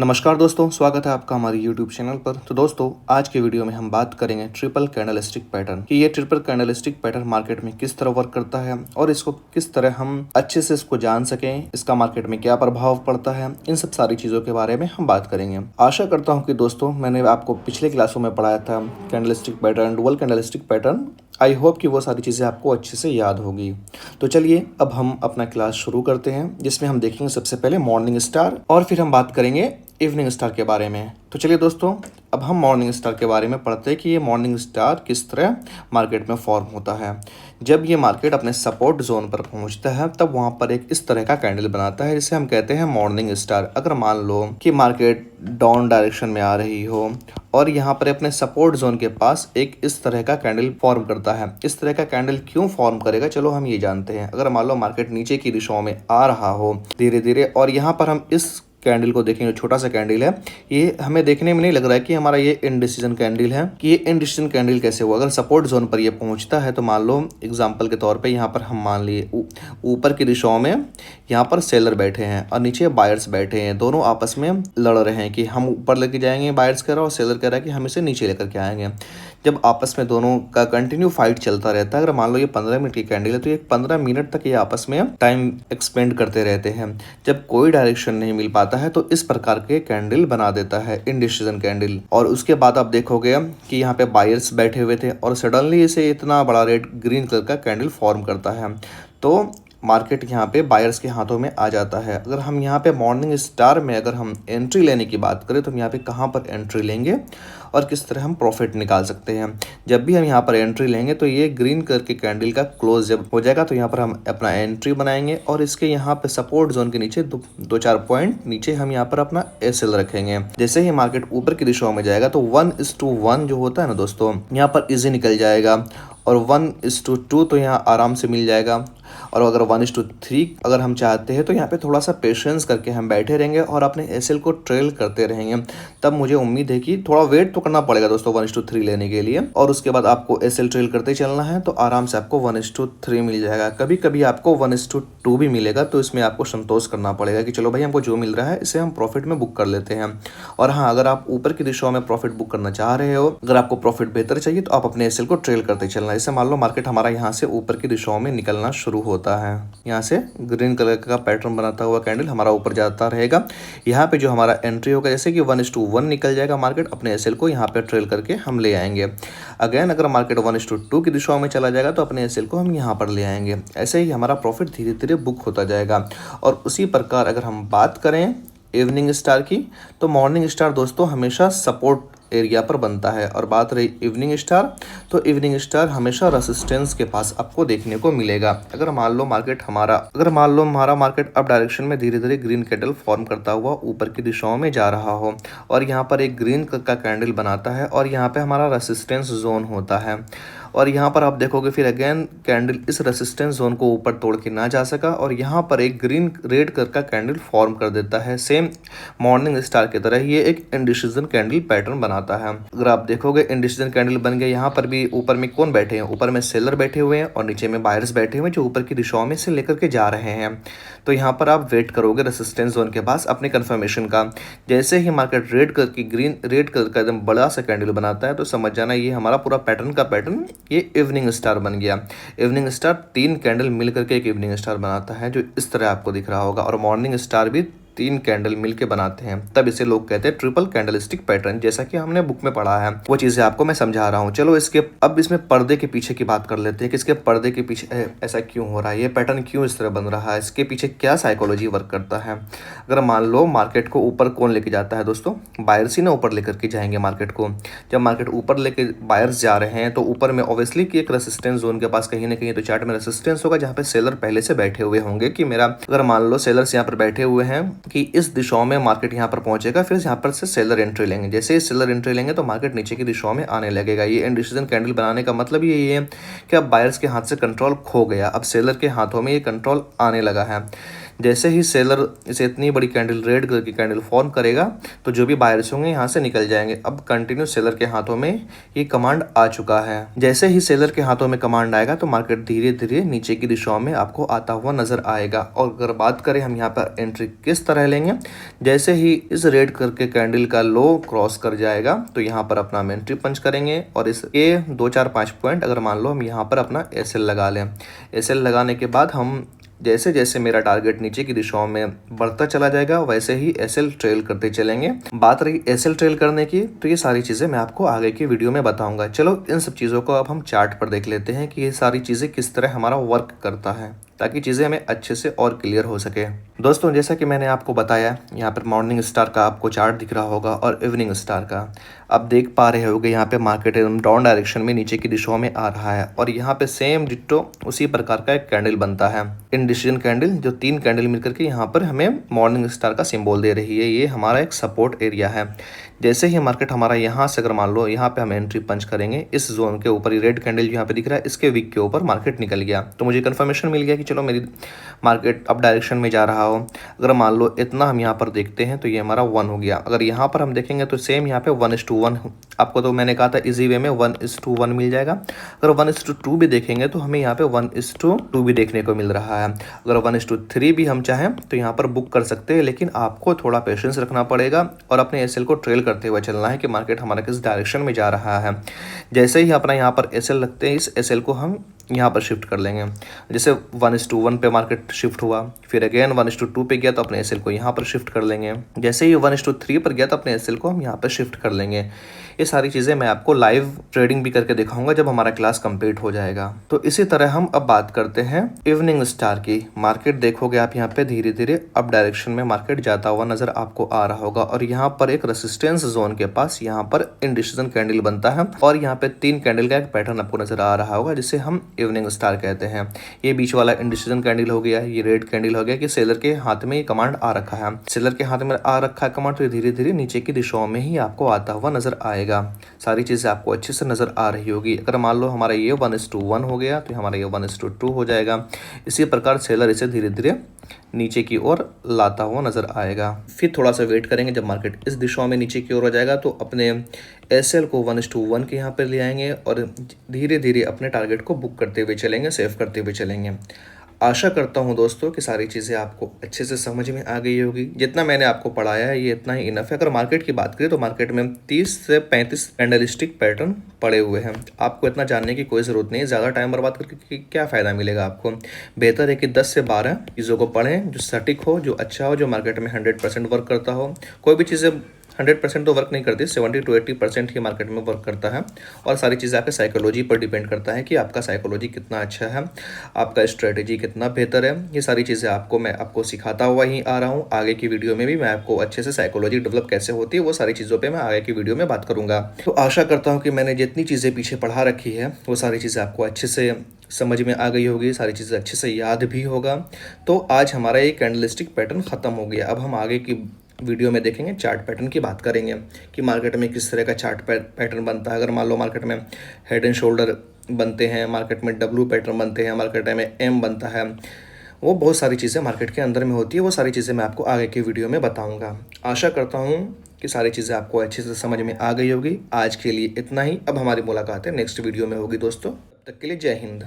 नमस्कार दोस्तों, स्वागत है आपका हमारे YouTube चैनल पर। तो दोस्तों, आज के वीडियो में हम बात करेंगे ट्रिपल कैंडलस्टिक पैटर्न कि ये ट्रिपल कैंडलस्टिक पैटर्न मार्केट में किस तरह वर्क करता है और इसको किस तरह हम अच्छे से इसको जान सकें, इसका मार्केट में क्या प्रभाव पड़ता है, इन सब सारी चीज़ों के बारे में हम बात करेंगे। आशा करता हूँ कि दोस्तों मैंने आपको पिछले क्लासों में पढ़ाया था candlestick pattern, dual candlestick pattern. I hope कि वो सारी चीज़ें आपको अच्छे से याद होगी। तो चलिए अब हम अपना क्लास शुरू करते हैं, जिसमें हम देखेंगे सबसे पहले मॉर्निंग स्टार और फिर हम बात करेंगे इवनिंग स्टार के बारे में। तो चलिए दोस्तों, अब हम मॉर्निंग स्टार के बारे में पढ़ते हैं कि ये मॉर्निंग स्टार किस तरह मार्केट में फॉर्म होता है। जब ये मार्केट अपने सपोर्ट जोन पर पहुंचता है तब वहां पर एक इस तरह का कैंडल बनाता है, जिसे हम कहते हैं मॉर्निंग स्टार। अगर मान लो कि मार्केट डाउन डायरेक्शन में आ रही हो और यहाँ पर अपने सपोर्ट जोन के पास एक इस तरह का कैंडल फॉर्म करता है। इस तरह का कैंडल क्यों फॉर्म करेगा, चलो हम ये जानते हैं। अगर मान लो मार्केट नीचे की दिशाओं में आ रहा हो धीरे धीरे और यहाँ पर हम इस कैंडल को देखेंगे, छोटा सा कैंडल है, ये हमें देखने में नहीं लग रहा है कि हमारा ये इनडिसीजन कैंडल है। कि ये इनडिसीजन कैंडल कैसे हुआ? अगर सपोर्ट जोन पर ये पहुंचता है तो मान लो एग्जांपल के तौर पे यहाँ पर हम मान लिए ऊपर की दिशाओं में यहाँ पर सेलर बैठे हैं और नीचे बायर्स बैठे हैं। दोनों आपस में लड़ रहे हैं कि हम ऊपर लेके जाएंगे, बायर्स कह रहा है, और सेलर कह रहा है कि हम इसे नीचे लेकर के आएंगे। जब आपस में दोनों का कंटिन्यू फाइट चलता रहता है, अगर मान लो ये 15 मिनट की कैंडल है तो ये 15 मिनट तक ये आपस में टाइम एक्सपेंड करते रहते हैं। जब कोई डायरेक्शन नहीं मिल पाता है तो इस प्रकार के कैंडल बना देता है, इनडिसीजन कैंडल। और उसके बाद आप देखोगे कि यहाँ पे बायर्स बैठे हुए थे और सडनली इसे इतना बड़ा रेड ग्रीन कलर का कैंडल फॉर्म करता है, तो मार्केट यहाँ पे बायर्स के हाथों में आ जाता है। अगर हम यहाँ पे मॉर्निंग स्टार में अगर हम एंट्री लेने की बात करें तो हम यहाँ पे कहाँ पर एंट्री लेंगे और किस तरह हम प्रॉफिट निकाल सकते हैं। जब भी हम यहाँ पर एंट्री लेंगे तो ये ग्रीन कलर के कैंडल का क्लोज जब हो जाएगा तो यहाँ पर हम अपना एंट्री बनाएंगे और इसके यहाँ पे सपोर्ट जोन के नीचे दो चार पॉइंट नीचे हम यहाँ पर अपना एसएल रखेंगे। जैसे ही मार्केट ऊपर की दिशाओं में जाएगा तो 1:1 जो होता है ना दोस्तों, यहाँ पर इजी निकल जाएगा और 1:2 तो यहाँ आराम से मिल जाएगा। और अगर 1:3 अगर हम चाहते हैं तो यहाँ पे थोड़ा सा पेशेंस करके हम बैठे रहेंगे और अपने एसएल को ट्रेल करते रहेंगे। तब मुझे उम्मीद है कि थोड़ा वेट तो करना पड़ेगा दोस्तों 1:3 लेने के लिए, और उसके बाद आपको एसएल ट्रेल करते चलना है तो आराम से आपको 1:3 मिल जाएगा। कभी कभी आपको 1:2 भी मिलेगा, तो इसमें आपको संतोष करना पड़ेगा कि चलो भाई हमको जो मिल रहा है इसे हम प्रॉफिट में बुक कर लेते हैं। और हाँ, अगर आप ऊपर की दिशाओं में प्रॉफिट बुक करना चाह रहे हो, अगर आपको प्रॉफिट बेहतर चाहिए तो आप अपने एसएल को ट्रेल करते चलना। जैसे मान लो मार्केट हमारा यहाँ से ऊपर की दिशाओं में निकलना शुरू होता है, यहाँ से ग्रीन कलर का पैटर्न बनाता हुआ कैंडल हमारा ऊपर जाता रहेगा। यहाँ पे जो हमारा एंट्री होगा, जैसे कि 1:1 निकल जाएगा मार्केट, अपने एसएल को यहाँ पे ट्रेल करके हम ले आएंगे। अगेन अगर मार्केट 1:2 की दिशाओं में चला जाएगा तो अपने एसएल को हम यहाँ पर ले आएंगे। ऐसे ही हमारा प्रॉफिट धीरे धीरे बुक होता जाएगा। और उसी प्रकार अगर हम बात करें इवनिंग स्टार की, तो मॉर्निंग स्टार दोस्तों हमेशा सपोर्ट एरिया पर बनता है। और बात रही इवनिंग स्टार, तो इवनिंग स्टार हमेशा रेसिस्टेंस के पास आपको देखने को मिलेगा। अगर मान लो हमारा मार्केट अप डायरेक्शन में धीरे धीरे ग्रीन कैंडल फॉर्म करता हुआ ऊपर की दिशाओं में जा रहा हो और यहाँ पर एक ग्रीन का कैंडल बनाता है और यहाँ पे हमारा रेसिस्टेंस जोन होता है, और यहाँ पर आप देखोगे फिर अगेन कैंडल इस रेसिस्टेंस जोन को ऊपर तोड़ के ना जा सका और यहाँ पर एक ग्रीन रेड कलर का कैंडल फॉर्म कर देता है। सेम मॉर्निंग स्टार की तरह ये एक इनडिसीजन कैंडल पैटर्न बनाता है। अगर आप देखोगे इनडिसीजन कैंडल बन गया, यहाँ पर भी ऊपर में कौन बैठे हैं? ऊपर में सेलर बैठे हुए हैं और नीचे में बायर्स बैठे हुए हैं जो ऊपर की दिशाओं में से लेकर के जा रहे हैं। तो यहाँ पर आप वेट करोगे रेसिस्टेंस जोन के पास अपने कन्फर्मेशन का। जैसे ही मार्केट रेड कलर का एकदम बड़ा सा कैंडल बनाता है तो समझ जाना ये हमारा पूरा पैटर्न ये इवनिंग स्टार बन गया। इवनिंग स्टार 3 कैंडल मिलकर के एक इवनिंग स्टार बनाता है, जो इस तरह आपको दिख रहा होगा। और मॉर्निंग स्टार भी 3 कैंडल मिलके बनाते हैं, तब इसे लोग कहते हैं ट्रिपल कैंडलस्टिक पैटर्न, जैसा कि हमने बुक में पढ़ा है। वो चीजें आपको मैं समझा रहा हूँ। चलो अब इसमें पर्दे के पीछे की बात कर लेते हैं कि इसके पर्दे के पीछे ऐसा क्यों हो रहा है, ये पैटर्न क्यों इस तरह बन रहा है, इसके पीछे क्या साइकोलॉजी वर्क करता है। अगर मान लो मार्केट को ऊपर कौन लेके जाता है दोस्तों? बायर्स ही ना ऊपर लेकर के जाएंगे मार्केट को। जब मार्केट ऊपर लेके बायर्स जा रहे हैं तो ऊपर में ऑब्वियसली कि एक रेसिस्टेंस जोन के पास कहीं ना कहीं तो चार्ट में रेसिस्टेंस होगा, जहाँ पे सेलर पहले से बैठे हुए होंगे कि मेरा, अगर मान लो सेलर्स यहाँ पर बैठे हुए हैं कि इस दिशाओं में मार्केट यहाँ पर पहुंचेगा, फिर यहाँ पर से सेलर एंट्री लेंगे। जैसे ही सेलर एंट्री लेंगे तो मार्केट नीचे की दिशाओं में आने लगेगा। ये इनडिसीजन कैंडल बनाने का मतलब यही है कि अब बायर्स के हाथ से कंट्रोल खो गया, अब सेलर के हाथों में ये कंट्रोल आने लगा है। जैसे ही सेलर इसे इतनी बड़ी कैंडल, रेड कलर की कैंडल फॉर्म करेगा तो जो भी बायर्स होंगे यहाँ से निकल जाएंगे। अब कंटिन्यू सेलर के हाथों में ये कमांड आ चुका है। जैसे ही सेलर के हाथों में कमांड आएगा तो मार्केट धीरे धीरे नीचे की दिशाओं में आपको आता हुआ नजर आएगा। और अगर बात करें हम यहाँ पर एंट्री किस तरह लेंगे, जैसे ही इस रेड कलर के कैंडल का लो क्रॉस कर जाएगा तो यहाँ पर अपना हम एंट्री पंच करेंगे और इसके 2-4-5 पॉइंट अगर मान लो हम यहाँ पर अपना एसएल लगा लें। एसएल लगाने के बाद हम जैसे जैसे मेरा टारगेट नीचे की दिशाओं में बढ़ता चला जाएगा वैसे ही एसएल ट्रेल करते चलेंगे। बात रही एसएल ट्रेल करने की, तो ये सारी चीज़ें मैं आपको आगे की वीडियो में बताऊंगा। चलो इन सब चीज़ों को अब हम चार्ट पर देख लेते हैं कि ये सारी चीज़ें किस तरह हमारा वर्क करता है, ताकि चीज़ें हमें अच्छे से और क्लियर हो सके। दोस्तों जैसा कि मैंने आपको बताया, यहाँ पर मॉर्निंग स्टार का आपको चार्ट दिख रहा होगा और इवनिंग स्टार का। आप देख पा रहे होगे यहाँ पे मार्केट एकदम डाउन डायरेक्शन में नीचे की दिशाओं में आ रहा है और यहाँ पे सेम डिट्टो उसी प्रकार का एक कैंडल बनता है, इंडिसीजन कैंडल, जो 3 कैंडल मिलकर के यहाँ पर हमें मॉर्निंग स्टार का सिंबल दे रही है। ये हमारा एक सपोर्ट एरिया है। जैसे ही मार्केट हमारा यहाँ से अगर मान लो यहाँ पे हम एंट्री पंच करेंगे, इस जोन के ऊपर रेड कैंडल जो यहाँ पे दिख रहा है इसके विक के ऊपर मार्केट निकल गया तो मुझे कंफर्मेशन मिल गया कि चलो मेरी मार्केट अप डायरेक्शन में जा रहा हो। अगर मान लो इतना हम यहाँ पर देखते हैं तो ये हमारा 1 हो गया। अगर यहाँ पर हम देखेंगे तो सेम यहाँ पे 1:1, आपको तो मैंने कहा था इजी वे में 1:1 मिल जाएगा। अगर 1:2 भी देखेंगे तो हमें यहाँ पे 1:2 भी देखने को मिल रहा है। अगर 1:3 भी हम चाहें तो यहाँ पर बुक कर सकते हैं, लेकिन आपको थोड़ा पेशेंस रखना पड़ेगा और अपने एसएल को ट्रेल करते हुए चलना है कि मार्केट हमारा किस डायरेक्शन में जा रहा है। जैसे ही अपना यहाँ पर एसएल लगते हैं, इस एसएल को हम यहाँ पर शिफ्ट कर लेंगे। जैसे 1:1 पे मार्केट शिफ्ट हुआ, फिर अगेन 1:2 पे गया तो अपने एसएल को यहाँ पर शिफ्ट कर लेंगे। जैसे ही 1:3 पर गया तो अपने एसएल को हम यहाँ पर शिफ्ट कर लेंगे। ये सारी चीज़ें मैं आपको लाइव ट्रेडिंग भी करके दिखाऊंगा जब हमारा क्लास कंप्लीट हो जाएगा। तो इसी तरह हम अब बात करते हैं इवनिंग स्टार की। मार्केट देखोगे आप यहाँ पे धीरे धीरे अप डायरेक्शन में मार्केट जाता हुआ नजर आपको आ रहा होगा और यहाँ पर एक रेसिस्टेंस जोन के पास यहाँ पर इंडिसीजन कैंडल बनता है और यहाँ पे 3 कैंडल का एक पैटर्न आपको नजर आ रहा होगा जिसे हम इवनिंग स्टार कहते हैं। ये बीच वाला इंडिसीजन कैंडल हो गया, ये रेड कैंडल हो गया कि सेलर के हाथ में ये कमांड आ रखा है। सेलर के हाथ में आ रखा है कमांड, तो धीरे धीरे नीचे की दिशाओं में ही आपको आता हुआ नजर आएगा। सारी चीजें आपको अच्छे से नजर आ रही होगी। अगर मान लो हमारा ये 1:1 हो गया तो हमारा ये 1:2 हो जाएगा। इसी प्रकार सेलर इसे धीरे धीरे नीचे की ओर लाता हुआ नजर आएगा। फिर थोड़ा सा वेट करेंगे, जब मार्केट इस दिशाओं में नीचे की ओर हो जाएगा तो अपने एसएल को 1:1 के यहाँ पर ले आएंगे और धीरे धीरे अपने टारगेट को बुक करते हुए चलेंगे, सेव करते हुए चलेंगे। आशा करता हूं दोस्तों कि सारी चीज़ें आपको अच्छे से समझ में आ गई होगी। जितना मैंने आपको पढ़ाया है ये इतना ही इनफ है। अगर मार्केट की बात करें तो मार्केट में 30 से 35 कैंडलस्टिक पैटर्न पड़े हुए हैं। आपको इतना जानने की कोई ज़रूरत नहीं है, ज़्यादा टाइम बर्बाद करके क्या फ़ायदा मिलेगा आपको। बेहतर है कि 10 से 12 चीज़ों को पढ़ें जो सटीक हो, जो अच्छा हो, जो मार्केट में 100% वर्क करता हो। कोई भी चीज़ें 100% तो वर्क नहीं करती, 70 to 80% ही मार्केट में वर्क करता है। और सारी चीज़ें आपके साइकोलॉजी पर डिपेंड करता है कि आपका साइकोलॉजी कितना अच्छा है, आपका स्ट्रेटेजी कितना बेहतर है। ये सारी चीज़ें मैं आपको सिखाता हुआ ही आ रहा हूँ। आगे की वीडियो में भी मैं आपको अच्छे से साइकोलॉजी डेवलप कैसे होती है वो सारी चीज़ों पर मैं आगे की वीडियो में बात करूँगा। तो आशा करता हूँ कि मैंने जितनी चीज़ें पीछे पढ़ा रखी है वो सारी चीज़ें आपको अच्छे से समझ में आ गई होगी, सारी चीज़ें अच्छे से याद भी होगा। तो आज हमारा ये कैंडलस्टिक पैटर्न ख़त्म हो गया। अब हम आगे की वीडियो में देखेंगे, चार्ट पैटर्न की बात करेंगे कि मार्केट में किस तरह का चार्ट पैटर्न बनता है। अगर मान लो मार्केट में हेड एंड शोल्डर बनते हैं, मार्केट में डब्ल्यू पैटर्न बनते हैं, मार्केट में एम बनता है, वो बहुत सारी चीज़ें मार्केट के अंदर में होती है। वो सारी चीज़ें मैं आपको आगे की वीडियो में बताऊँगा। आशा करता हूँ कि सारी चीज़ें आपको अच्छे से समझ में आ गई होगी। आज के लिए इतना ही। अब हमारी मुलाकात है नेक्स्ट वीडियो में होगी दोस्तों। तब तक के लिए जय हिंद।